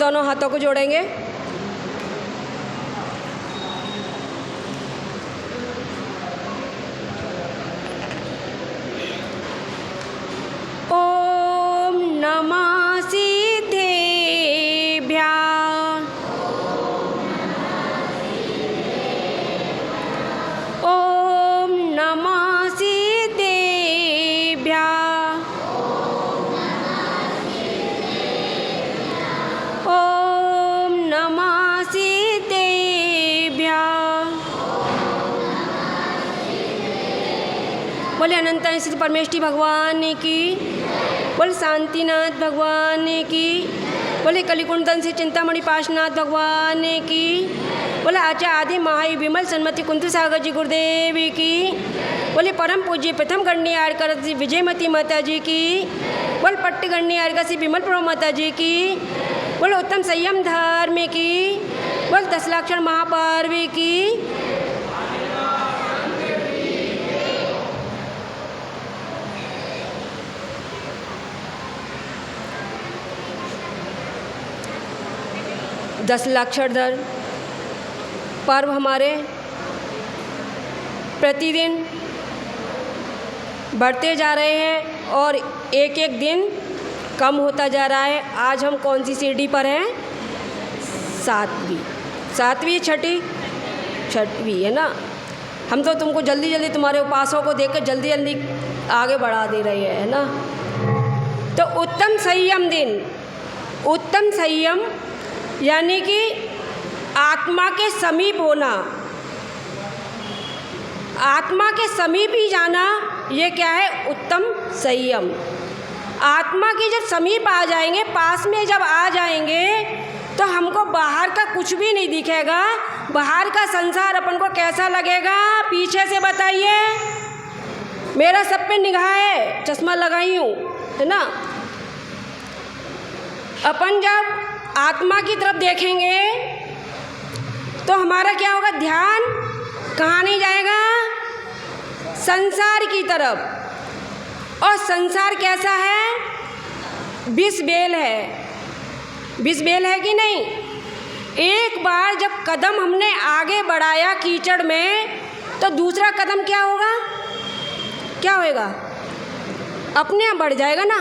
दोनों हाथों को जोड़ेंगे। ओम नमः सिद्धेभ्यः। ओम नमः सिद्धेभ्यः। ओम नमः सिद्धेभ्यः। बोले अनंत सिद्ध परमेष्ठी भगवान की, बोले शांतिनाथ भगवान की, बोले कलिकुंडन से चिंतामणि पाशनाथ भगवान की, बोले आचार्य आदि महाई विमल सन्मति कुंत सागर जी गुरुदेव की, बोले परम पूज्य प्रथम गण्य आरकर विजयमती माता जी की, बोले पट्ट गण्य आरकर श्री विमल प्रभु माता जी की, बोले उत्तम संयम धर्म की, बोले 10 लाक्षण महापर्व की। दस लाक्षर पर्व हमारे प्रतिदिन बढ़ते जा रहे हैं और एक एक दिन कम होता जा रहा है। आज हम कौन सी सीढ़ी पर हैं? सातवीं छठवीं है ना। हम तो तुमको जल्दी जल्दी तुम्हारे उपासों को देखकर जल्दी जल्दी आगे बढ़ा दे रहे हैं, है ना। तो उत्तम संयम दिन, उत्तम संयम यानी कि आत्मा के समीप होना, आत्मा के समीप ही जाना, ये क्या है? उत्तम संयम। आत्मा के जब समीप आ जाएंगे, पास में जब आ जाएंगे, तो हमको बाहर का कुछ भी नहीं दिखेगा। बाहर का संसार अपन को कैसा लगेगा? पीछे से बताइए। मेरा सब पे निगाह है, चश्मा लगाई हूँ, है ना। अपन जब आत्मा की तरफ देखेंगे तो हमारा क्या होगा? ध्यान कहाँ नहीं जाएगा? संसार की तरफ। और संसार कैसा है? विष बेल है। विष बेल है कि नहीं? एक बार जब कदम हमने आगे बढ़ाया कीचड़ में, तो दूसरा कदम क्या होगा? क्या होएगा? अपने आप बढ़ जाएगा ना।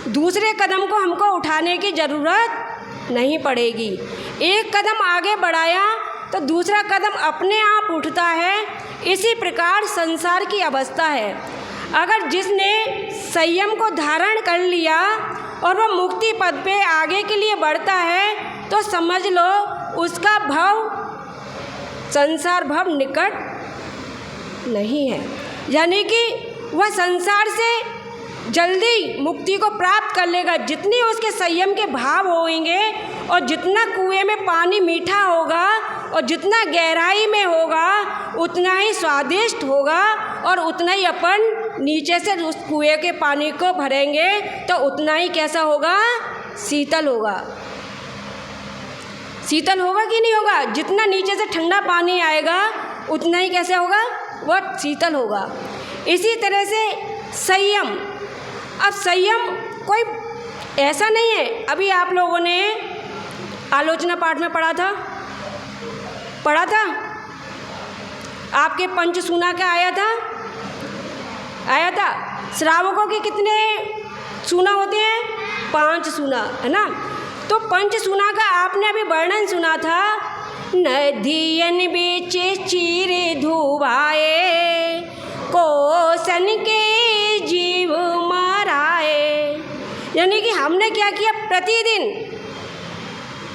दूसरे कदम को हमको उठाने की ज़रूरत नहीं पड़ेगी। एक कदम आगे बढ़ाया तो दूसरा कदम अपने आप उठता है। इसी प्रकार संसार की अवस्था है। अगर जिसने संयम को धारण कर लिया और वह मुक्ति पद पे आगे के लिए बढ़ता है, तो समझ लो उसका भव, संसार भव निकट नहीं है। यानी कि वह संसार से जल्दी मुक्ति को प्राप्त कर लेगा। जितनी उसके संयम के भाव होंगे और जितना कुएं में पानी मीठा होगा और जितना गहराई में होगा, उतना ही स्वादिष्ट होगा और उतना ही अपन नीचे से उस कुएं के पानी को भरेंगे तो उतना ही कैसा होगा? शीतल होगा। शीतल होगा कि नहीं होगा? जितना नीचे से ठंडा पानी आएगा उतना ही कैसे होगा? वह शीतल होगा। इसी तरह से संयम। अब संयम कोई ऐसा नहीं है। अभी आप लोगों ने आलोचना पाठ में पढ़ा था आपके पंचसूना का आया था। श्रावकों के कितने सूना होते हैं? 5 सूना, है ना। तो पंचसूना का आपने अभी वर्णन सुना था। नदियन बीच चीरे धुवाए, कोसन के जीव माराए। यानी कि हमने क्या किया? प्रतिदिन,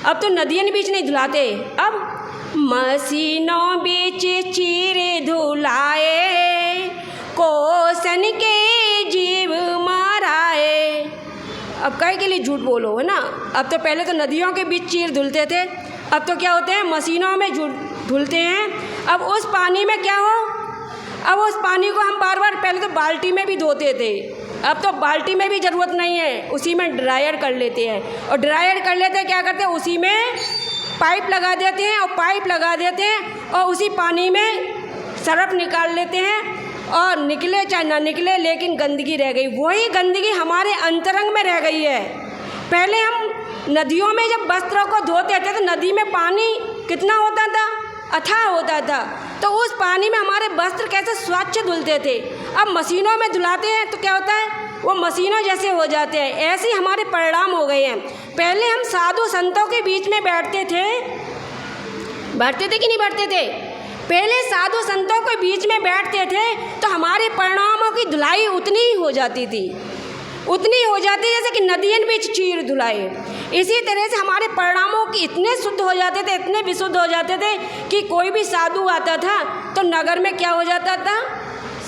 अब तो नदियन बीच नहीं धुलाते, अब मसीनों बीच चीरे धुलाए, कोसन के जीव माराए। अब काहे के लिए झूठ बोलो, है ना। अब तो पहले तो नदियों के बीच चीर धुलते थे, अब तो क्या होते हैं? मशीनों में धुलते हैं। अब उस पानी में क्या हो? अब उस पानी को हम बार बार, पहले तो बाल्टी में भी धोते थे, अब तो बाल्टी में भी ज़रूरत नहीं है, उसी में ड्रायर कर लेते हैं। और ड्रायर कर लेते हैं, क्या करते हैं? उसी में पाइप लगा देते हैं और पाइप लगा देते हैं और उसी पानी में सरफ निकाल लेते हैं। और निकले चाहे ना निकले, लेकिन गंदगी रह गई। वही गंदगी हमारे अंतरंग में रह गई है। पहले हम नदियों में जब वस्त्रों को धोते थे तो नदी में पानी कितना होता था, अथाह होता था, तो उस पानी में हमारे वस्त्र कैसे स्वच्छ धुलते थे। अब मशीनों में धुलाते हैं तो क्या होता है, वो मशीनों जैसे हो जाते हैं। ऐसे ही हमारे परिणाम हो गए हैं। पहले हम साधु संतों के बीच में बैठते थे कि नहीं बैठते थे? पहले साधु संतों के बीच में बैठते थे तो हमारे परिणामों की धुलाई उतनी ही हो जाती थी, उतनी हो जाती जैसे कि नदियन भी चीर धुलाई। इसी तरह से हमारे परिणामों की इतने शुद्ध हो जाते थे, इतने विशुद्ध हो जाते थे कि कोई भी साधु आता था तो नगर में क्या हो जाता था,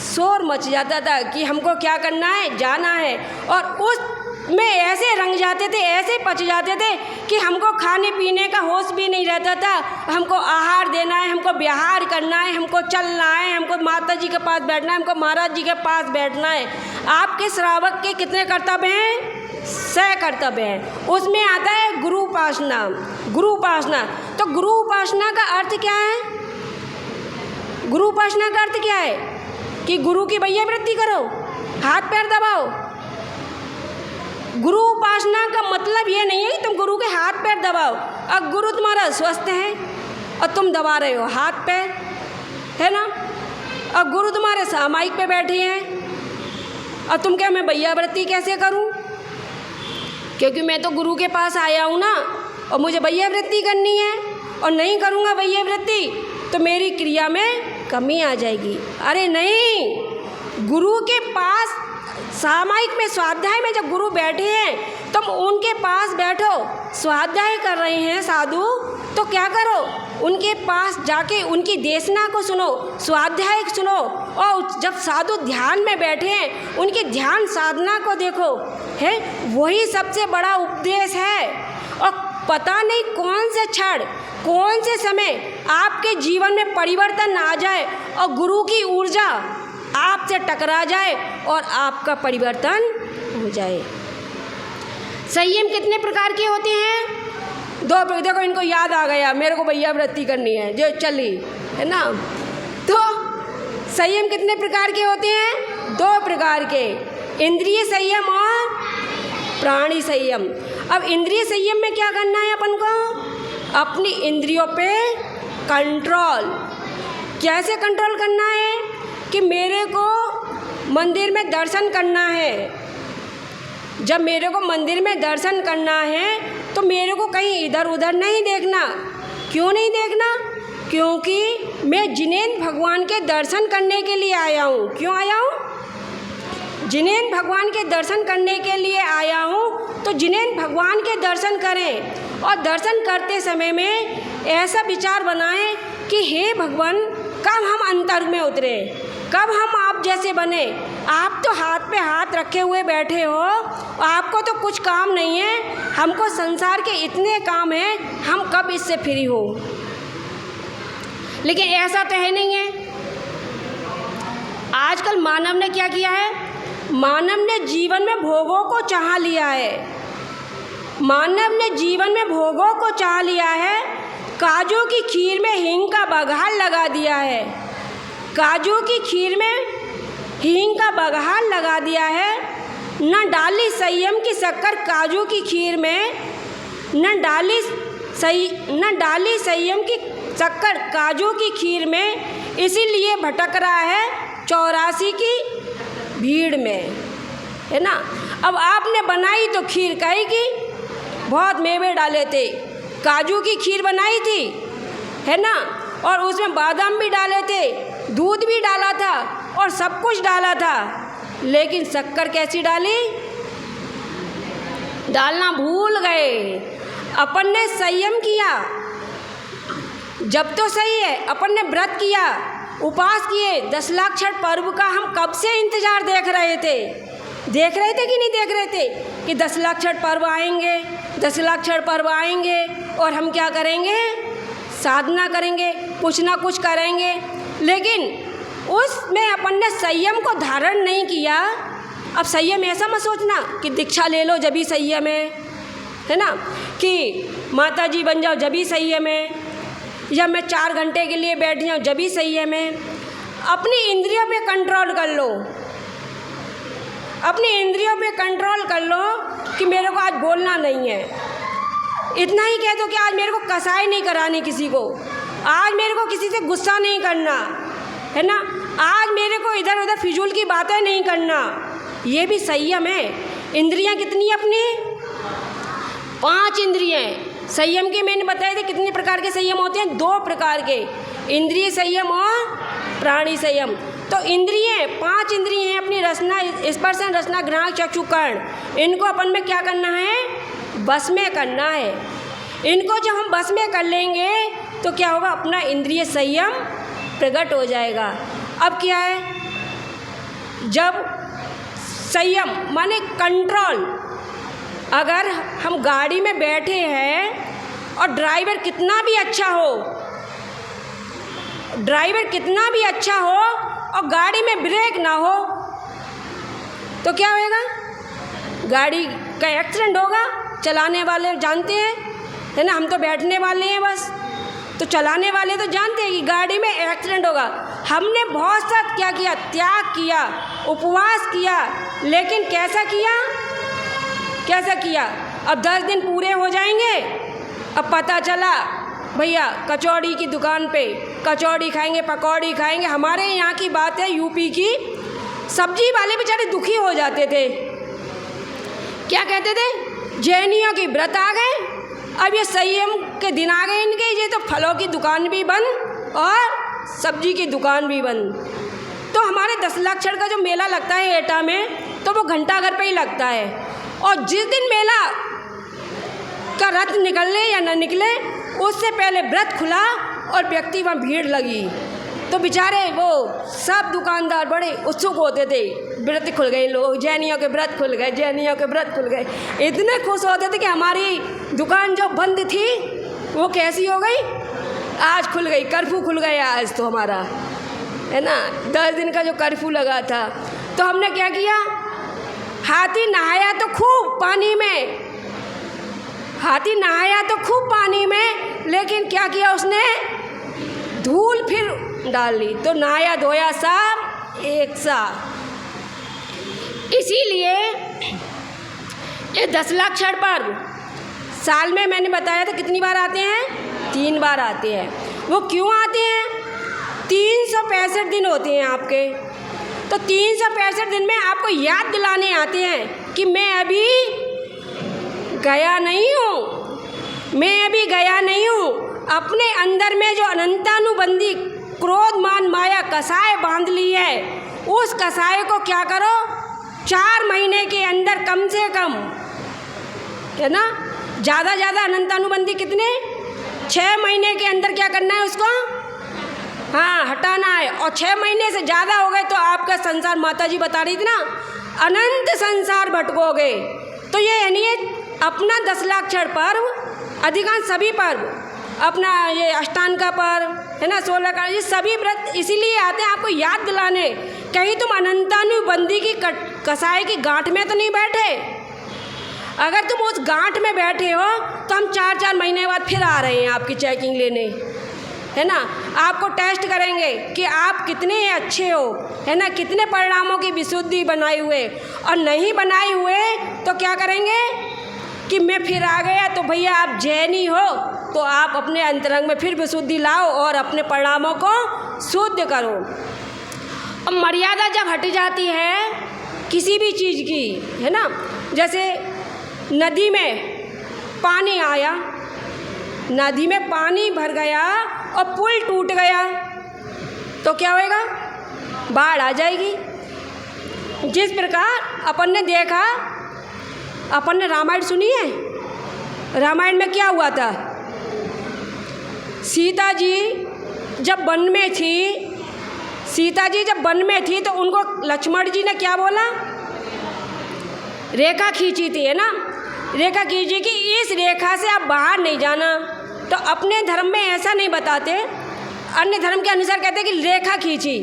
शोर मच जाता था कि हमको क्या करना है, जाना है। और उसमें ऐसे रंग जाते थे, ऐसे पच जाते थे कि हमको खाने पीने का होश भी नहीं रहता था। हमको आहार देना है, हमको विहार करना है, हमको चलना है, हमको माता जी के पास बैठना है, हमको महाराज जी के पास बैठना है। आपके श्रावक के कितने कर्तव्य हैं? 6 कर्तव्य हैं। उसमें आता है गुरु उपासना। गुरु उपासना, तो गुरु उपासना का अर्थ क्या है? गुरु उपासना का अर्थ क्या है? कि गुरु की भैया वृत्ति करो, हाथ पैर दबाओ। गुरु उपासना का मतलब ये नहीं है कि तुम गुरु के हाथ पैर दबाओ। अब गुरु तुम्हारा स्वस्थ है और तुम दबा रहे हो हाथ पैर, है ना? अब गुरु तुम्हारे सामायिक पे बैठे हैं और तुम क्या, मैं भैया वृत्ति कैसे करूं? क्योंकि मैं तो गुरु के पास आया हूं ना, और मुझे भैया वृत्ति करनी है, और नहीं करूंगा भैया वृत्ति तो मेरी क्रिया में कमी आ जाएगी। अरे नहीं, गुरु के पास सामायिक में स्वाध्याय में जब गुरु बैठे हैं तुम उनके पास बैठो। स्वाध्याय कर रहे हैं साधु तो क्या करो, उनके पास जाके उनकी देशना को सुनो, स्वाध्याय सुनो। और जब साधु ध्यान में बैठे हैं उनकी ध्यान साधना को देखो, है वही सबसे बड़ा उपदेश है। और पता नहीं कौन से क्षण, कौन से समय आपके जीवन में परिवर्तन आ जाए और गुरु की ऊर्जा आपसे टकरा जाए और आपका परिवर्तन हो जाए। संयम कितने प्रकार के होते हैं? 2। देखो इनको याद आ गया, मेरे को भैया वृत्ति करनी है जो चली, है ना? तो संयम कितने प्रकार के होते हैं? 2 प्रकार के, इंद्रिय संयम और प्राणी संयम। अब इंद्रिय संयम में क्या करना है अपन को? अपनी इंद्रियों पे कंट्रोल। कैसे कंट्रोल करना है? कि मेरे को मंदिर में दर्शन करना है। जब मेरे को मंदिर में दर्शन करना है तो मेरे को कहीं इधर उधर नहीं देखना। क्यों नहीं देखना? क्योंकि मैं जिनेंद्र भगवान के दर्शन करने के लिए आया हूँ। क्यों आया हूँ? जिनेंद्र भगवान के दर्शन करने के लिए आया हूँ। तो जिनेंद्र भगवान के दर्शन करें और दर्शन करते समय में ऐसा विचार बनाएं कि हे भगवान, कब हम अंतर में उतरे, कब हम आप जैसे बने। आप तो हाथ पे हाथ रखे हुए बैठे हो, आपको तो कुछ काम नहीं है, हमको संसार के इतने काम हैं, हम कब इससे फ्री हो। लेकिन ऐसा तो है नहीं है। आजकल मानव ने क्या किया है? मानव ने जीवन में भोगों को चाह लिया है। मानव ने जीवन में भोगों को चाह लिया है। काजू की खीर में हींग का बघार लगा दिया है। काजू की खीर में हींग का बघार लगा दिया है। न डाली संयम की शक्कर काजू की खीर में, न डाली संयम की शक्कर काजू की खीर में, इसीलिए भटक रहा है 84 की भीड़ में, है ना? अब आपने बनाई तो खीर काहे की? बहुत मेवे डाले थे, काजू की खीर बनाई थी, है ना? और उसमें बादाम भी डाले थे, दूध भी डाला था और सब कुछ डाला था, लेकिन शक्कर कैसी डाली? डालना भूल गए। अपन ने संयम किया, जब तो सही है, अपन ने व्रत किया, उपास किए, 10 लाक्षर पर्व का हम कब से इंतजार देख रहे थे। देख रहे थे कि नहीं देख रहे थे कि 10 लाक्षर पर्व आएंगे, 10 लाक्षर पर्व आएंगे और हम क्या करेंगे? साधना करेंगे, कुछ ना कुछ करेंगे। लेकिन उसमें अपन ने संयम को धारण नहीं किया। अब संयम ऐसा मत सोचना कि दीक्षा ले लो जब ही संयम है ना, कि माता जी बन जाओ जब ही संयम है, या मैं 4 घंटे के लिए बैठ जाऊँ जब ही संयम है। अपनी इंद्रियों पे कंट्रोल कर लो, अपनी इंद्रियों पे कंट्रोल कर लो कि मेरे को आज बोलना नहीं इतना ही कह दो कि आज मेरे को कसाई नहीं करानी किसी को, आज मेरे को किसी से गुस्सा नहीं करना, है ना, आज मेरे को इधर उधर फिजूल की बातें नहीं करना। ये भी संयम है। इंद्रियां कितनी अपनी? 5 इंद्रियां। संयम के मैंने बताए थे कितने प्रकार के संयम होते हैं? 2 प्रकार के, इंद्रिय संयम और प्राणी संयम। तो इंद्रियां 5 इंद्रियां हैं अपनी, रसना, स्पर्शन, रसना, घ्राण, चक्षु, कर्ण। इनको अपन में क्या करना है? बस में करना है। इनको जब हम बस में कर लेंगे तो क्या होगा? अपना इंद्रिय संयम प्रकट हो जाएगा। अब क्या है? जब संयम माने कंट्रोल, अगर हम गाड़ी में बैठे हैं और ड्राइवर कितना भी अच्छा हो, ड्राइवर कितना भी अच्छा हो और गाड़ी में ब्रेक ना हो तो क्या होएगा? गाड़ी का एक्सीडेंट होगा। चलाने वाले जानते हैं, है ना, हम तो बैठने वाले हैं बस, तो चलाने वाले तो जानते हैं कि गाड़ी में एक्सीडेंट होगा। हमने बहुत सा क्या किया? त्याग किया, उपवास किया, लेकिन कैसा किया? कैसा किया? अब 10 दिन पूरे हो जाएंगे, अब पता चला भैया कचौड़ी की दुकान पे कचौड़ी खाएंगे, पकौड़ी खाएंगे। हमारे यहाँ की बात है, यूपी की, सब्जी वाले बेचारे दुखी हो जाते थे। क्या कहते थे? जैनियों की व्रत आ गए, अब ये संयम के दिन आ गए इनके, ये तो फलों की दुकान भी बंद और सब्जी की दुकान भी बंद। तो हमारे 10 लाक्षण का जो मेला लगता है एटा में, तो वो घंटाघर पे ही लगता है। और जिस दिन मेला का रथ निकलने या न निकले, उससे पहले व्रत खुला और व्यक्ति वहाँ भीड़ लगी, तो बेचारे वो सब दुकानदार बड़े उत्सुक होते थे। व्रत खुल गए, लोग जैनियों के व्रत खुल गए, जैनियों के व्रत खुल गए। इतने खुश होते थे कि हमारी दुकान जो बंद थी वो कैसी हो गई? आज खुल गई, कर्फ्यू खुल गया आज तो हमारा, है ना, 10 दिन का जो कर्फ्यू लगा था। तो हमने क्या किया? हाथी नहाया तो खूब पानी में, हाथी नहाया तो खूब पानी में, लेकिन क्या किया उसने? धूल फिर डाल ली, तो नहाया धोया सब एक साथ। इसीलिए ये 10 लाक्षण पर्व साल में मैंने बताया था कितनी बार आते हैं? 3 बार आते हैं। वो क्यों आते हैं? 365 दिन होते हैं आपके, तो 365 दिन में आपको याद दिलाने आते हैं कि मैं अभी गया नहीं हूँ, मैं अभी गया नहीं हूँ। अपने अंदर में जो अनंतानुबंधी क्रोध, मान, माया कसाय बांध ली है, उस कसाय को क्या करो? 4 महीने के अंदर कम से कम, है ना, ज़्यादा ज़्यादा अनंतानुबंधी कितने? 6 महीने के अंदर क्या करना है उसको? हाँ, हटाना है। और 6 महीने से ज़्यादा हो गए तो आपका संसार, माता जी बता रही थी ना, अनंत संसार भटकोगे। तो ये यानी अपना 10 लाक्षण पर्व, अधिकांश सभी पर्व, अपना ये अष्टांग का पर्व, है ना, 16 का, ये सभी व्रत इसीलिए आते हैं आपको याद दिलाने। कहीं तुम अनंतानुबंधी की कसाई की गांठ में तो नहीं बैठे। अगर तुम उस गांठ में बैठे हो तो हम 4-4 महीने बाद फिर आ रहे हैं आपकी चेकिंग लेने, है ना, आपको टेस्ट करेंगे कि आप कितने अच्छे हो, है ना, कितने परिणामों की विशुद्धि बनाए हुए, और नहीं बनाए हुए तो क्या करेंगे कि मैं फिर आ गया, तो भैया आप जैनी हो तो आप अपने अंतरंग में फिर विशुद्धि लाओ और अपने परिणामों को शुद्ध करो। अब मर्यादा जब हट जाती है किसी भी चीज़ की, है ना, जैसे नदी में पानी आया, नदी में पानी भर गया और पुल टूट गया, तो क्या होएगा? बाढ़ आ जाएगी। जिस प्रकार अपन ने देखा, अपन ने रामायण सुनी है, रामायण में क्या हुआ था? सीता जी जब वन में थी, सीता जी जब वन में थी तो उनको लक्ष्मण जी ने क्या बोला? रेखा खींची थी, है ना, रेखा खींची कि इस रेखा से आप बाहर नहीं जाना। तो अपने धर्म में ऐसा नहीं बताते, अन्य धर्म के अनुसार कहते कि रेखा खींची,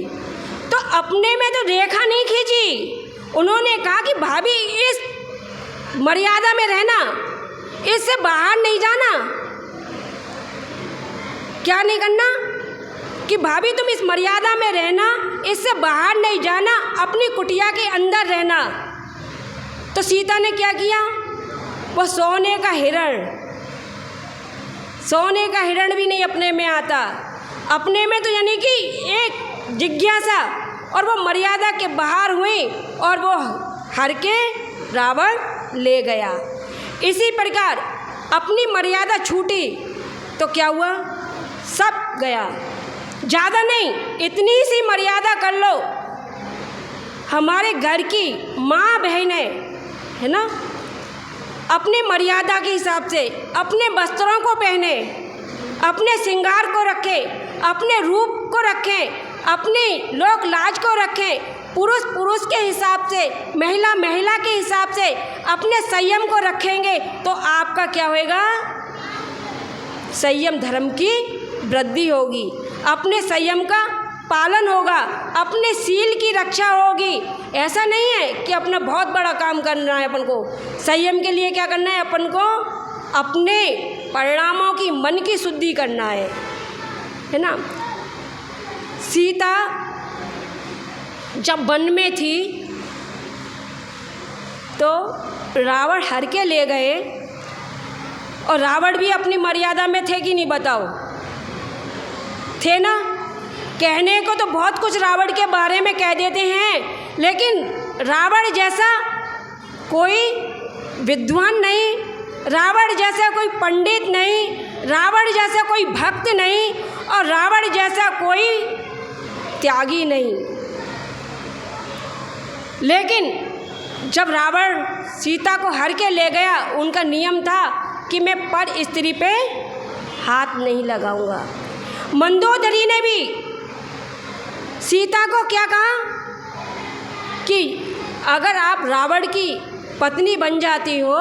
तो अपने में तो रेखा नहीं खींची। उन्होंने कहा कि भाभी इस मर्यादा में रहना, इससे बाहर नहीं जाना। क्या नहीं करना? कि भाभी तुम इस मर्यादा में रहना, इससे बाहर नहीं जाना, अपनी कुटिया के अंदर रहना। तो सीता ने क्या किया? वो सोने का हिरण सोने का हिरण भी नहीं अपने में आता। अपने में तो यानी कि एक जिज्ञासा, और वो मर्यादा के बाहर हुई और वो हर के रावण ले गया। इसी प्रकार अपनी मर्यादा छूटी तो क्या हुआ, सब गया। ज़्यादा नहीं, इतनी सी मर्यादा कर लो। हमारे घर की माँ बहनें है ना, अपनी मर्यादा के हिसाब से अपने वस्त्रों को पहने, अपने श्रृंगार को रखें, अपने रूप को रखें, अपनी लोक लाज को रखें, पुरुष पुरुष के हिसाब से, महिला महिला के हिसाब से अपने संयम को रखेंगे तो आपका क्या होएगा, संयम धर्म की वृद्धि होगी, अपने संयम का पालन होगा, अपने सील की रक्षा होगी। ऐसा नहीं है कि अपना बहुत बड़ा काम करना है अपन को। संयम के लिए क्या करना है, अपन को अपने परिणामों की, मन की शुद्धि करना है ना। सीता जब वन में थी तो रावण हर के ले गए, और रावण भी अपनी मर्यादा में थे कि नहीं बताओ, थे ना। कहने को तो बहुत कुछ रावण के बारे में कह देते हैं, लेकिन रावण जैसा कोई विद्वान नहीं, रावण जैसा कोई पंडित नहीं, रावण जैसा कोई भक्त नहीं, और रावण जैसा कोई त्यागी नहीं। लेकिन जब रावण सीता को हर के ले गया, उनका नियम था कि मैं पर स्त्री पे हाथ नहीं लगाऊंगा। मंदोदरी ने भी सीता को क्या कहा कि अगर आप रावण की पत्नी बन जाती हो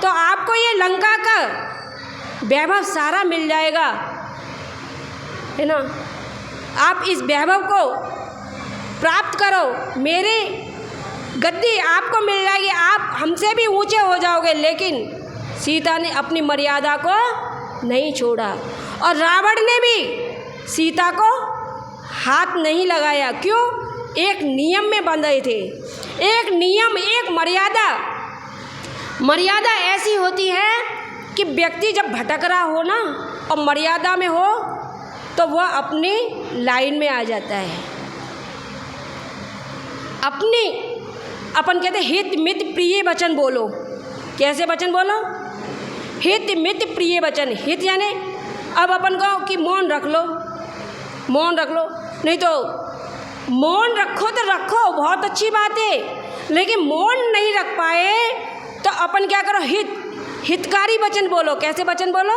तो आपको ये लंका का वैभव सारा मिल जाएगा, है ना। आप इस वैभव को प्राप्त करो, मेरे गद्दी आपको मिल जाएगी, आप हमसे भी ऊंचे हो जाओगे। लेकिन सीता ने अपनी मर्यादा को नहीं छोड़ा, और रावण ने भी सीता को हाथ नहीं लगाया। क्यों? एक नियम में बंधे थे, एक नियम, एक मर्यादा। मर्यादा ऐसी होती है कि व्यक्ति जब भटक रहा हो ना और मर्यादा में हो तो वह अपनी लाइन में आ जाता है। अपनी अपन कहते हित मित प्रिय वचन बोलो। कैसे वचन बोलो? हित मित प्रिय वचन। हित यानी अब अपन कहो कि मौन रख लो, मौन रख लो, नहीं तो मौन रखो तो रखो, बहुत अच्छी बात है। लेकिन मौन नहीं रख पाए तो अपन क्या करो, हितकारी वचन बोलो। कैसे वचन बोलो?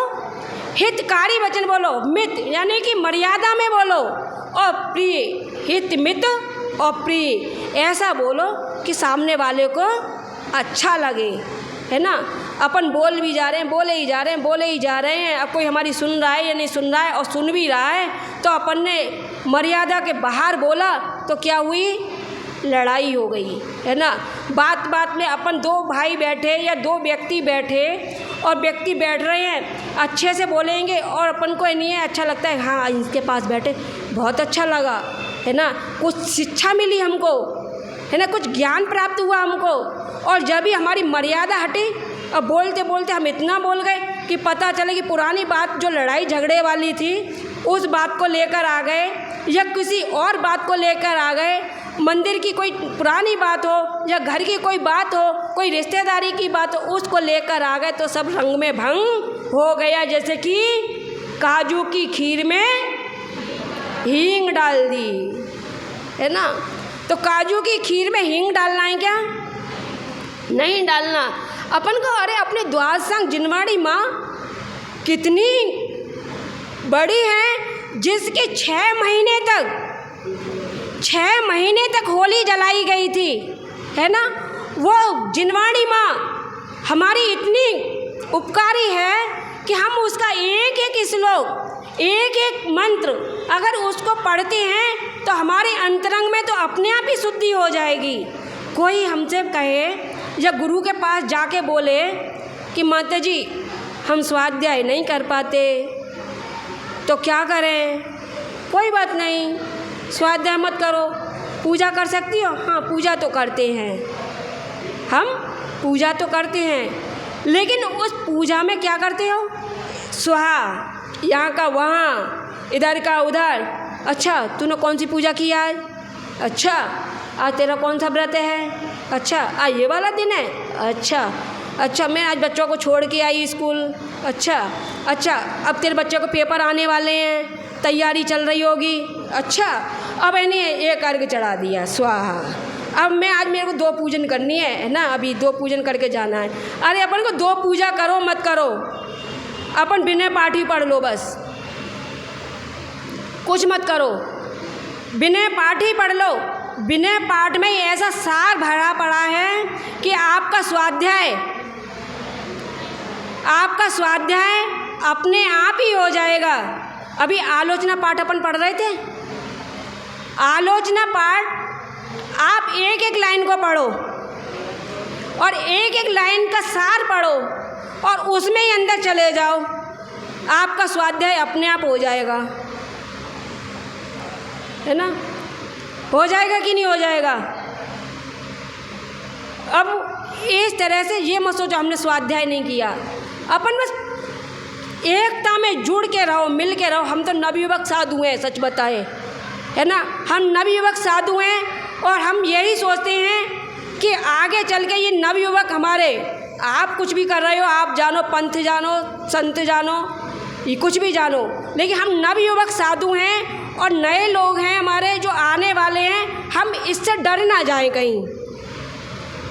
हितकारी वचन बोलो। मित यानी कि मर्यादा में बोलो, और प्रिय, हित मित और प्रिय ऐसा बोलो कि सामने वाले को अच्छा लगे, है ना। अपन बोल भी जा रहे हैं, बोले ही जा रहे हैं, बोले ही जा रहे हैं, अब कोई हमारी सुन रहा है या नहीं सुन रहा है, और सुन भी रहा है तो अपन ने मर्यादा के बाहर बोला तो क्या हुई, लड़ाई हो गई, है ना। बात बात में अपन दो भाई बैठे या दो व्यक्ति बैठे, और व्यक्ति बैठ रहे हैं, अच्छे से बोलेंगे और अपन को नहीं है अच्छा लगता है, हाँ इनके पास बैठे बहुत अच्छा लगा, है ना, कुछ शिक्षा मिली हमको, है ना, कुछ ज्ञान प्राप्त हुआ हमको। और जब भी हमारी मर्यादा हटी और बोलते बोलते हम इतना बोल गए कि पता चले कि पुरानी बात जो लड़ाई झगड़े वाली थी उस बात को लेकर आ गए, या किसी और बात को लेकर आ गए, मंदिर की कोई पुरानी बात हो या घर की कोई बात हो, कोई रिश्तेदारी की बात हो, उसको लेकर आ गए तो सब रंग में भंग हो गया। जैसे कि काजू की खीर में हींग डाल दी, है ना। तो काजू की खीर में हींग डालना है क्या? नहीं डालना। अपन को अरे अपने द्वार संग जिनवाड़ी माँ कितनी बड़ी है, जिसके 6 महीने तक होली जलाई गई थी, है ना। वो जिनवाड़ी माँ हमारी इतनी उपकारी है कि हम उसका एक एक श्लोक, एक एक मंत्र अगर उसको पढ़ते हैं तो हमारे अंतरंग में तो अपने आप ही शुद्धि हो जाएगी। कोई हमसे कहे या गुरु के पास जाके बोले कि माता जी हम स्वाध्याय नहीं कर पाते तो क्या करें? कोई बात नहीं, स्वाध्याय मत करो, पूजा कर सकती हो। हाँ पूजा तो करते हैं, हम पूजा तो करते हैं, लेकिन उस पूजा में क्या करते हो? स्वाहा, यहाँ का वहाँ, इधर का उधर। अच्छा, तूने कौन सी पूजा की आज? अच्छा, आज तेरा कौन सा व्रत है? अच्छा, आज ये वाला दिन है? अच्छा, मैं आज बच्चों को छोड़ के आई स्कूल। अच्छा, अब तेरे बच्चों को पेपर आने वाले हैं, तैयारी चल रही होगी। अच्छा, अब इन्हें एक अर्घ चढ़ा दिया, स्वाहा। अब मैं आज मेरे को 2 पूजन करनी है ना, अभी 2 पूजन करके जाना है। अरे अपन को 2 पूजा करो मत करो, अपन बिना पाठ ही पढ़ लो, बस कुछ मत करो, बिना पाठ ही पढ़ लो। बिना पाठ में ऐसा सार भरा पड़ा है कि आपका स्वाध्याय अपने आप ही हो जाएगा। अभी आलोचना पाठ अपन पढ़ रहे थे। आलोचना पाठ आप एक एक लाइन को पढ़ो और एक एक लाइन का सार पढ़ो और उसमें ही अंदर चले जाओ, आपका स्वाध्याय अपने आप हो जाएगा, है ना? हो जाएगा कि नहीं हो जाएगा? अब इस तरह से ये मत सोचो हमने स्वाध्याय नहीं किया। अपन बस एकता में जुड़ के रहो, मिल के रहो। हम तो नवयुवक साधु हैं, सच बताए, है ना? हम नवयुवक साधु हैं और हम यही सोचते हैं कि आगे चल के ये नवयुवक हमारे, आप कुछ भी कर रहे हो, आप जानो, पंथ जानो, संत जानो, ये कुछ भी जानो, लेकिन हम नवयुवक साधु हैं और नए लोग हैं हमारे जो आने वाले हैं। हम इससे डर ना जाएं कहीं,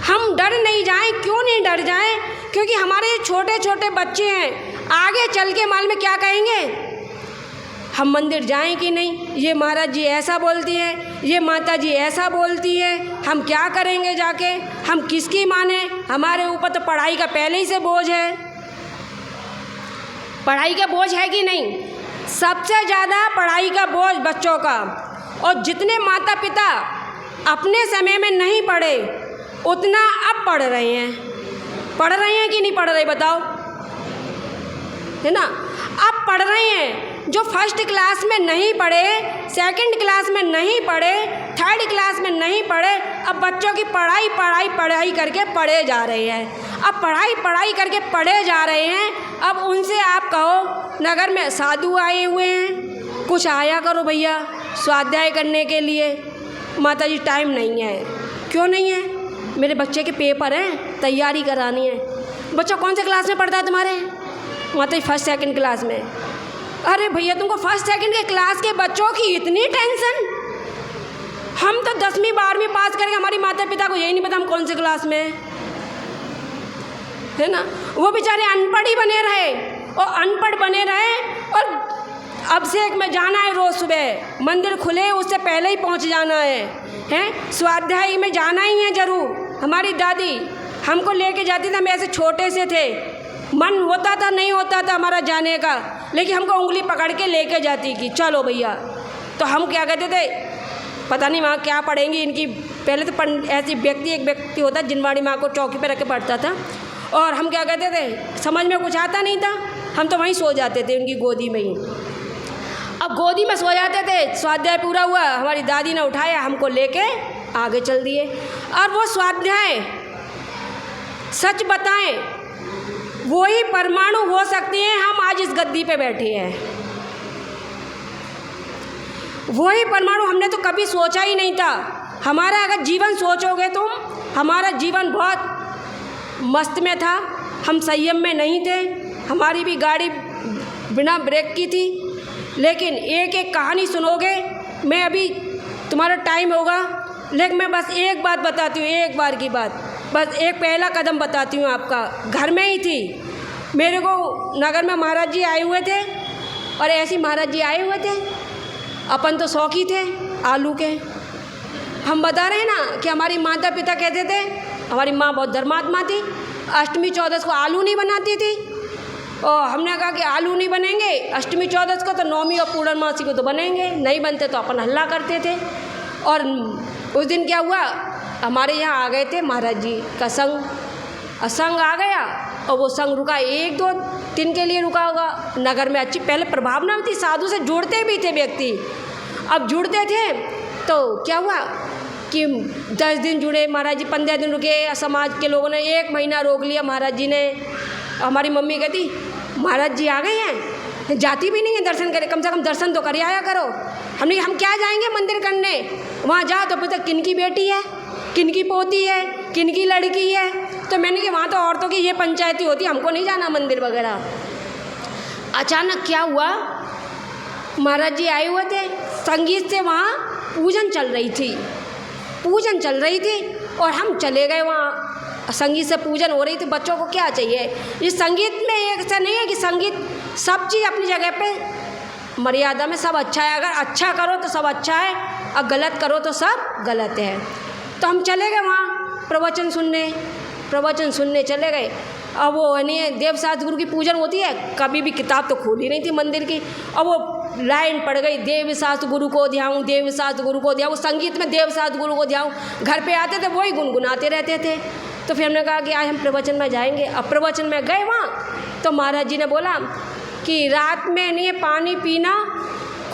हम डर नहीं जाएं। क्यों नहीं डर जाएं? क्योंकि हमारे छोटे छोटे बच्चे हैं, आगे चल के माल में क्या कहेंगे, हम मंदिर जाएं कि नहीं, ये महाराज जी ऐसा बोलती है, ये माता जी ऐसा बोलती है, हम क्या करेंगे जाके, हम किसकी माने? हमारे ऊपर तो पढ़ाई का पहले ही से बोझ है। पढ़ाई का बोझ है कि नहीं? सबसे ज़्यादा पढ़ाई का बोझ बच्चों का। और जितने माता पिता अपने समय में नहीं पढ़े, उतना अब पढ़ रहे हैं। पढ़ रहे हैं कि नहीं पढ़ रहे, बताओ, है ना? अब पढ़ रहे हैं। जो फर्स्ट क्लास में नहीं पढ़े, सेकंड क्लास में नहीं पढ़े, थर्ड क्लास में नहीं पढ़े, अब बच्चों की पढ़ाई करके पढ़े जा रहे हैं। अब पढ़ाई करके पढ़े जा रहे हैं। अब उनसे आप कहो, नगर में साधु आए हुए हैं, कुछ आया करो भैया स्वाध्याय करने के लिए। माता जी टाइम नहीं है। क्यों नहीं है? मेरे बच्चे के पेपर हैं, तैयारी करानी है। बच्चा कौन से क्लास में पढ़ता है तुम्हारे? माता जी फर्स्ट सेकंड क्लास में। अरे भैया, तुमको फर्स्ट सेकंड के क्लास के बच्चों की इतनी टेंशन? हम तो 10वीं 12वीं पास करके, हमारी माता पिता को यही नहीं पता हम कौन से क्लास में, है ना? वो बेचारे अनपढ़ ही बने रहे और अनपढ़ बने रहे। और अभिषेक में जाना है रोज़ सुबह, मंदिर खुले उससे पहले ही पहुंच जाना है, स्वाध्याय में जाना ही है ज़रूर। हमारी दादी हमको लेके जाती थी, हम ऐसे छोटे से थे, मन होता था नहीं होता था हमारा जाने का, लेकिन हमको उंगली पकड़ के लेके जाती कि चलो भैया। तो हम क्या कहते थे, पता नहीं वहाँ क्या पढ़ेंगी इनकी। पहले तो ऐसी एक व्यक्ति होता जिनवाड़ी माँ को चौकी पे रख के पढ़ता था, और हम क्या कहते थे, समझ में कुछ आता नहीं था, हम तो वहीं सो जाते थे उनकी गोदी में ही। अब गोदी में सो जाते थे, स्वाध्याय पूरा हुआ, हमारी दादी ने उठाया, हमको लेके आगे चल दिए। और वो स्वाध्याय, सच बताएं, वही परमाणु हो सकते हैं हम आज इस गद्दी पे बैठे हैं। वही परमाणु, हमने तो कभी सोचा ही नहीं था। हमारा अगर जीवन सोचोगे तुम, हमारा जीवन बहुत मस्त में था, हम संयम में नहीं थे, हमारी भी गाड़ी बिना ब्रेक की थी। लेकिन एक एक कहानी सुनोगे, मैं अभी तुम्हारा टाइम होगा, लेकिन मैं बस एक बात बताती हूँ, एक बार की बात, बस एक पहला कदम बताती हूँ आपका। घर में ही थी, मेरे को नगर में महाराज जी आए हुए थे, और ऐसे महाराज जी आए हुए थे। अपन तो शौकी थे आलू के। हम बता रहे हैं ना कि हमारी माता पिता कहते थे, हमारी माँ बहुत धर्मात्मा थी, अष्टमी चौदस को आलू नहीं बनाती थी, और हमने कहा कि आलू नहीं बनेंगे अष्टमी चौदस को, तो नौमी और पूर्णमासी को तो बनेंगे, नहीं बनते तो अपन हल्ला करते थे। और उस दिन क्या हुआ, हमारे यहाँ आ गए थे महाराज जी का संग आ गया, और वो संग रुका 1-2 दिन के लिए रुका होगा। नगर में अच्छी पहले प्रभावना थी, साधु से जुड़ते भी थे व्यक्ति। अब जुड़ते थे तो क्या हुआ कि 10 दिन जुड़े महाराज जी, 15 दिन रुके, समाज के लोगों ने 1 महीना रोक लिया। महाराज जी ने, हमारी मम्मी कहती महाराज जी आ गए हैं, जाती भी नहीं है दर्शन करे, कम से कम दर्शन तो कर आया करो। हमने कहा हम क्या जाएंगे मंदिर करने, वहाँ जाओ तो पता किन की बेटी है, किन की पोती है, किन की लड़की है। तो मैंने कहा वहाँ तो औरतों की ये पंचायती होती है, हमको नहीं जाना मंदिर वगैरह। अचानक क्या हुआ, महाराज जी आए हुए थे, संगीत से वहाँ पूजन चल रही थी, पूजन चल रही थी और हम चले गए वहाँ। संगीत से पूजन हो रही थी, बच्चों को क्या चाहिए, इस संगीत में एक ऐसा नहीं है कि संगीत सब चीज़ अपनी जगह पे मर्यादा में सब अच्छा है, अगर अच्छा करो तो सब अच्छा है और गलत करो तो सब गलत है। तो हम चले गए वहाँ प्रवचन सुनने चले गए। अब वो नहीं देवशास्त्र गुरु की पूजन होती है, कभी भी किताब तो खोली नहीं थी मंदिर की, अब वो लाइन पड़ गई, देवशास्त्र गुरु को ध्याऊँ, देवशास्त्र गुरु को ध्याऊँ, संगीत में देवशास्त्र गुरु को ध्याऊँ। घर पे आते थे वही गुनगुनाते रहते थे। तो फिर हमने कहा कि आज हम प्रवचन में जाएंगे। अब प्रवचन में गए वहाँ तो महाराज जी ने बोला कि रात में नहीं पानी पीना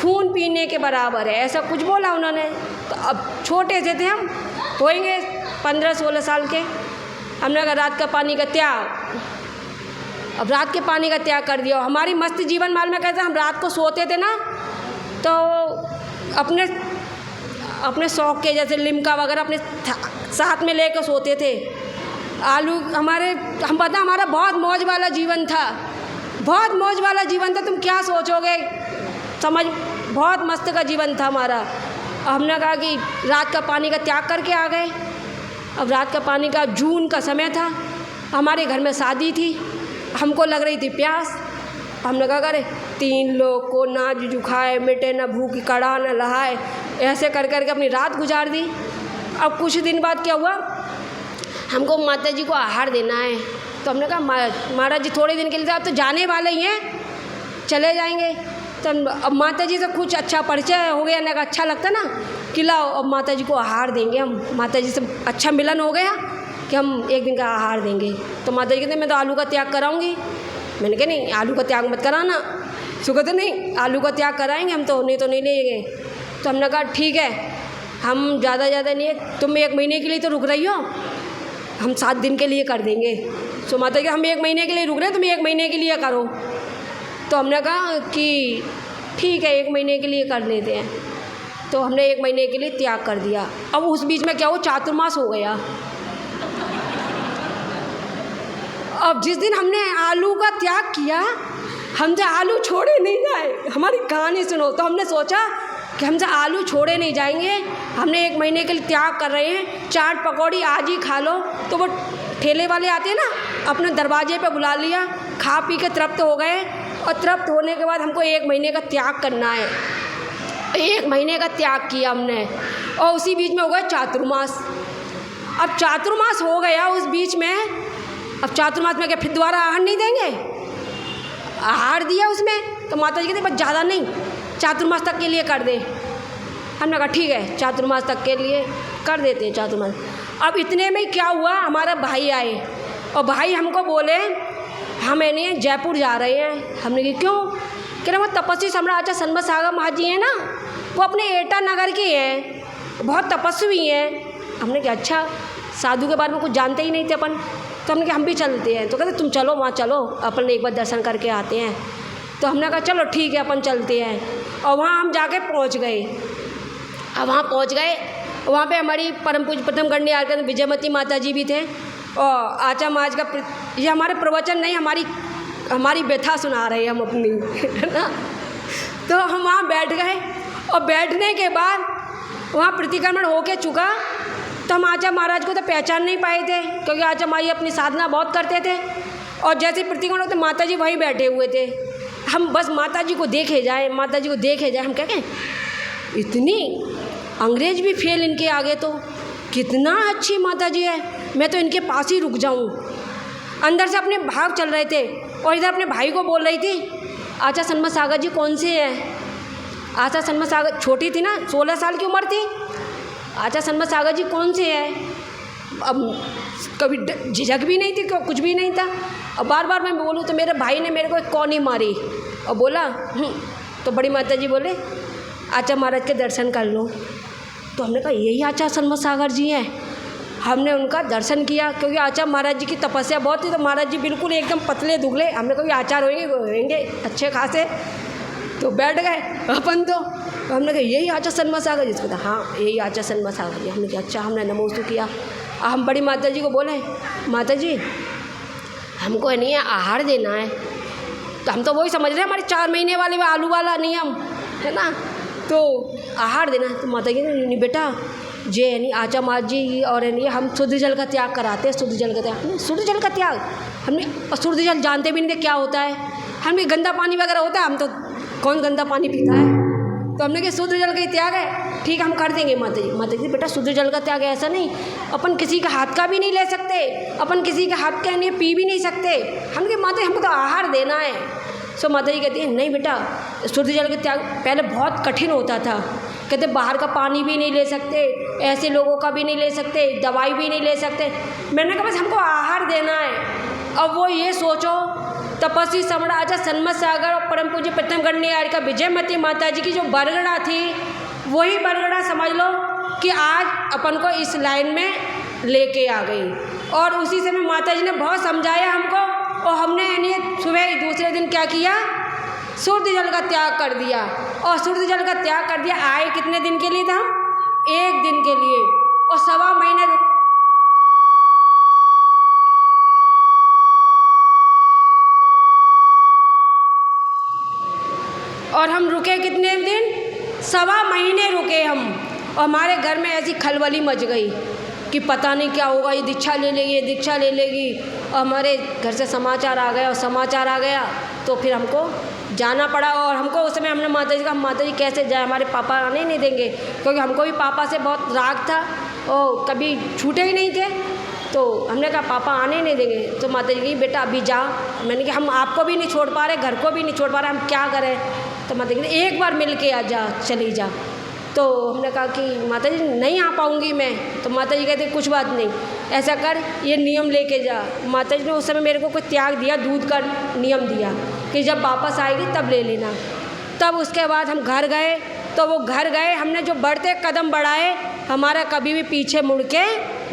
खून पीने के बराबर है, ऐसा कुछ बोला उन्होंने। तो अब छोटे से थे हम, होएंगे 15-16 साल के। हमने कहा रात का पानी का त्याग, अब रात के पानी का त्याग कर दिया। हमारी मस्त जीवन माल में कहते हम रात को सोते थे ना तो अपने शौक के जैसे लिमका वगैरह अपने साथ में लेकर सोते थे। आलू हम पता हमारा बहुत मौज वाला जीवन था, बहुत मौज वाला जीवन था। तुम क्या सोचोगे, समझ, बहुत मस्त का जीवन था हमारा। हमने कहा कि रात का पानी का त्याग करके आ गए। अब रात का पानी का जून का समय था, हमारे घर में शादी थी, हमको लग रही थी प्यास। हमने कहा अरे 3 लोग को ना जुखाए मिटे, ना भूख कड़ा ना लहाए, ऐसे कर करके अपनी रात गुजार दी। अब कुछ दिन बाद क्या हुआ, हमको माता जी को आहार देना है। तो हमने कहा महाराज जी थोड़े दिन के लिए आप तो जाने वाले ही हैं, चले जाएंगे। तो अब माता जी से कुछ अच्छा परिचय हो गया ना, अच्छा लगता ना कि लाओ अब माता जी को आहार देंगे। हम माता जी से अच्छा मिलन हो गया कि हम एक दिन का आहार देंगे। तो माता जी कहते मैं तो आलू का त्याग कराऊंगी। मैंने कहा नहीं, आलू का त्याग मत कराना। सो कहते नहीं, आलू का त्याग कराएंगे हम, तो नहीं लेंगे। तो हमने कहा ठीक है, हम ज़्यादा नहीं है, तुम 1 महीने के लिए तो रुक रही हो, हम 7 दिन के लिए कर देंगे। सो माता जी हम 1 महीने के लिए रुक रहे हैं, तुम 1 महीने के लिए करो। तो हमने कहा कि ठीक है 1 महीने के लिए कर लेते हैं। तो हमने 1 महीने के लिए त्याग कर दिया। अब उस बीच में क्या हो, चातुर्मास हो गया। अब जिस दिन हमने आलू का त्याग किया, हमसे आलू छोड़े नहीं जाए। हमारी कहानी सुनो। तो हमने सोचा कि हमसे आलू छोड़े नहीं जाएंगे, हमने 1 महीने के लिए त्याग कर रहे हैं, चाट पकौड़ी आज ही खा लो। तो वो ठेले वाले आते हैं ना, अपने दरवाजे पे बुला लिया, खा पी के तृप्त हो गए। और तृप्त होने के बाद हमको 1 महीने का त्याग करना है। 1 महीने का त्याग किया हमने, और उसी बीच में हो गया चातुर्मास। अब चातुर्मास हो गया उस बीच में, अब चातुर्मास में क्या फिर दोबारा आहार नहीं देंगे? आहार दिया उसमें। तो माता जी कहते बस ज़्यादा नहीं, चातुर्मास तक के लिए कर दे। हमने कहा ठीक है चातुर्मास तक के लिए कर देते हैं चातुर्मास। अब इतने में क्या हुआ, हमारा भाई आए और भाई हमको बोले हम नहीं जयपुर जा रहे हैं। हमने कहा क्यों? कह रहे वो तपस्वी सम्राट सनमत सागर महाजी हैं ना, वो अपने एटा नगर के हैं, बहुत तपस्वी हैं। हमने कहा अच्छा, साधु के बारे में कुछ जानते ही नहीं थे अपन। तो हमने कहा हम भी चलते हैं। तो कहते तुम चलो वहाँ चलो, अपन एक बार दर्शन करके आते हैं। तो हमने कहा चलो ठीक है अपन चलते हैं। और वहाँ हम जाके पहुँच गए। अब वहाँ पहुँच गए, वहाँ पे हमारी परम पूज्य प्रथम गण्य आर्य विजयमती माता जी भी थे। और आचा महाराज का ये हमारे प्रवचन नहीं, हमारी व्यथा सुना रहे हैं हम अपनी, है ना। तो हम वहाँ बैठ गए और बैठने के बाद वहाँ प्रतिक्रमण होके चुका। तो हम आचा महाराज को तो पहचान नहीं पाए थे, क्योंकि आचा महाराज अपनी साधना बहुत करते थे। और जैसे प्रतिक्रमण होते माता जी वहीं बैठे हुए थे। हम बस माता जी को देखे जाए, माता जी को देखे जाए। हम क्या कहें, इतनी अंग्रेज भी फेल इनके आगे, तो कितना अच्छी माता जी है, मैं तो इनके पास ही रुक जाऊं। अंदर से अपने भाव चल रहे थे और इधर अपने भाई को बोल रही थी आचा सनमत सागर जी कौन से हैं। आचा सनमत सागर छोटी थी ना, 16 साल की उम्र थी। आचा सनमत सागर जी कौन से हैं। अब कभी झिझक भी नहीं थी, कुछ भी नहीं था। और बार बार मैं बोलूँ तो मेरे भाई ने मेरे को एक कौनी मारी और बोला तो बड़ी माता जी बोले आचा महाराज के दर्शन कर लो। तो हमने कहा यही आचा सनमत सागर जी हैं। हमने उनका दर्शन किया, क्योंकि आचार्य महाराज जी की तपस्या बहुत थी, तो महाराज जी बिल्कुल एकदम पतले दुबले, हमने कहा आचार्य होंगे अच्छे खासे, तो बैठ गए अपन तो हमने कहा यही आचार्य सन्मा सागर जी, जिसको हाँ यही आचार्य सन्मा सागर जी। हमने कहा अच्छा, हमने नमोस्तु किया। हम बड़ी माता जी को बोले, माता जी हमको नहीं है आहार देना है, तो हम तो वही समझ रहे हैं हमारे 4 महीने वाले में आलू वाला नियम है ना, तो आहार देना है। तो माता जी ने नहीं बेटा जे यानी आचार्य महाराज जी और यानी हम शुद्ध जल का त्याग कराते हैं, शुद्ध जल का त्याग, शुद्ध जल का त्याग हमने शुद्ध जल जानते भी नहीं थे क्या होता है, हमने गंदा पानी वगैरह होता है, हम तो कौन गंदा पानी पीता है, तो हमने कहा शुद्ध जल का ही त्याग है, ठीक हम कर देंगे। माता जी, माता जी बेटा शुद्ध जल का त्याग है ऐसा नहीं, अपन किसी का हाथ का भी नहीं ले सकते, अपन किसी के हाथ का नहीं पी भी नहीं सकते, हमने कहा माता जी हमको तो आहार देना है। सो माता जी कहती है नहीं बेटा शुद्ध जल का त्याग पहले बहुत कठिन होता था, कहते बाहर का पानी भी नहीं ले सकते, ऐसे लोगों का भी नहीं ले सकते, दवाई भी नहीं ले सकते। मैंने कहा बस हमको आहार देना है। अब वो ये सोचो तपस्वी सम्राट आचार्य सन्मत सागर और परम पूज्य प्रथम गणनीय का विजयमती माता जी की जो बरगड़ा थी, वही बरगड़ा समझ लो कि आज अपन को इस लाइन में लेके आ गई। और उसी समय माता जी ने बहुत समझाया हमको, और हमने यानी सुबह दूसरे दिन क्या किया, शुद्ध जल का त्याग कर दिया। और शुद्ध जल का त्याग कर दिया। आए कितने दिन के लिए थे हम, 1 दिन के लिए, और 1.25 महीने और हम रुके कितने दिन, 1.25 महीने रुके हम। और हमारे घर में ऐसी खलबली मच गई कि पता नहीं क्या होगा, ये दीक्षा ले लेगी, ये दीक्षा ले लेगी। और हमारे घर से समाचार आ गया, और समाचार आ गया तो फिर हमको जाना पड़ा। और हमको उस समय हमने माता जी कहा माता जी कैसे जाए, हमारे पापा आने नहीं देंगे, क्योंकि हमको भी पापा से बहुत राग था और कभी छूटे ही नहीं थे। तो हमने कहा पापा आने नहीं देंगे। तो माता जी कही बेटा अभी जा। मैंने कहा हम आपको भी नहीं छोड़ पा रहे, घर को भी नहीं छोड़ पा रहे, हम क्या करें। तो माता जी कहती एक बार मिल के आ जा, चली जा। तो हमने कहा कि माता जी नहीं आ पाऊँगी मैं। तो माता जी कहते कुछ बात नहीं, ऐसा कर ये नियम लेके जा। माता जी ने उस समय मेरे को कोई त्याग दिया, दूध का नियम दिया कि जब वापस आएगी तब ले लेना। तब उसके बाद हम घर गए। तो वो घर गए, हमने जो बढ़ते कदम बढ़ाए, हमारा कभी भी पीछे मुड़ के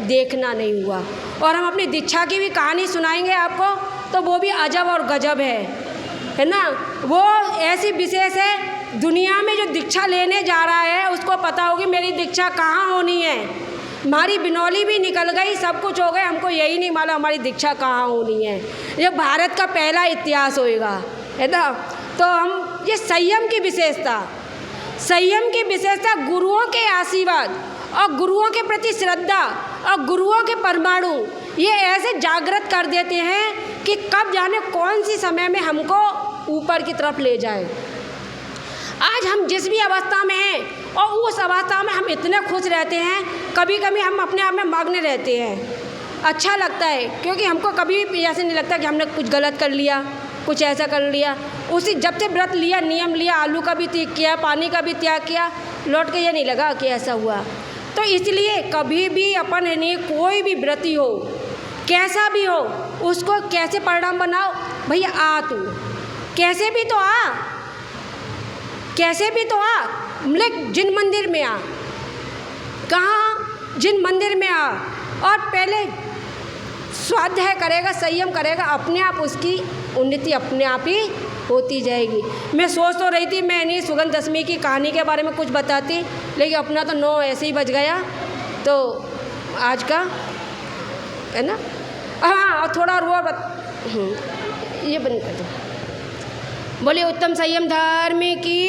देखना नहीं हुआ। और हम अपनी दीक्षा की भी कहानी सुनाएंगे आपको, तो वो भी अजब और गजब है ना। वो ऐसी विशेष है, दुनिया में जो दीक्षा लेने जा रहा है उसको पता होगी मेरी दीक्षा कहाँ होनी है। हमारी बिनौली भी निकल गई, सब कुछ हो गए, हमको यही नहीं मालूम हमारी दीक्षा कहाँ होनी है। ये भारत का पहला इतिहास होएगा, है ना। तो हम ये संयम की विशेषता, संयम की विशेषता, गुरुओं के आशीर्वाद और गुरुओं के प्रति श्रद्धा और गुरुओं के परमाणु ये ऐसे जागृत कर देते हैं कि कब जाने कौन सी समय में हमको ऊपर की तरफ ले जाए। आज हम जिस भी अवस्था में हैं और उस अवस्था में हम इतने खुश रहते हैं, कभी कभी हम अपने आप में मग्न रहते हैं। अच्छा लगता है, क्योंकि हमको कभी भी ऐसे नहीं लगता कि हमने कुछ गलत कर लिया, कुछ ऐसा कर लिया। उसी जब से व्रत लिया, नियम लिया, आलू का भी त्याग किया, पानी का भी त्याग किया, लौट के ये नहीं लगा कि ऐसा हुआ। तो इसलिए कभी भी अपन नहीं, कोई भी व्रती हो, कैसा भी हो, उसको कैसे परिणाम बनाओ, भैया आ तू कैसे भी तो आ, कैसे भी तो आ, मतलब जिन मंदिर में आ, कहाँ जिन मंदिर में आ, और पहले स्वाध्याय करेगा, संयम करेगा, अपने आप उसकी उन्नति अपने आप ही होती जाएगी। मैं सोच तो रही थी मैं नहीं सुगंध दशमी की कहानी के बारे में कुछ बताती, लेकिन अपना तो 9 ऐसे ही बज गया। तो आज का है ना, हाँ और थोड़ा और ये बंद कर दो। बोले उत्तम संयम धर्म की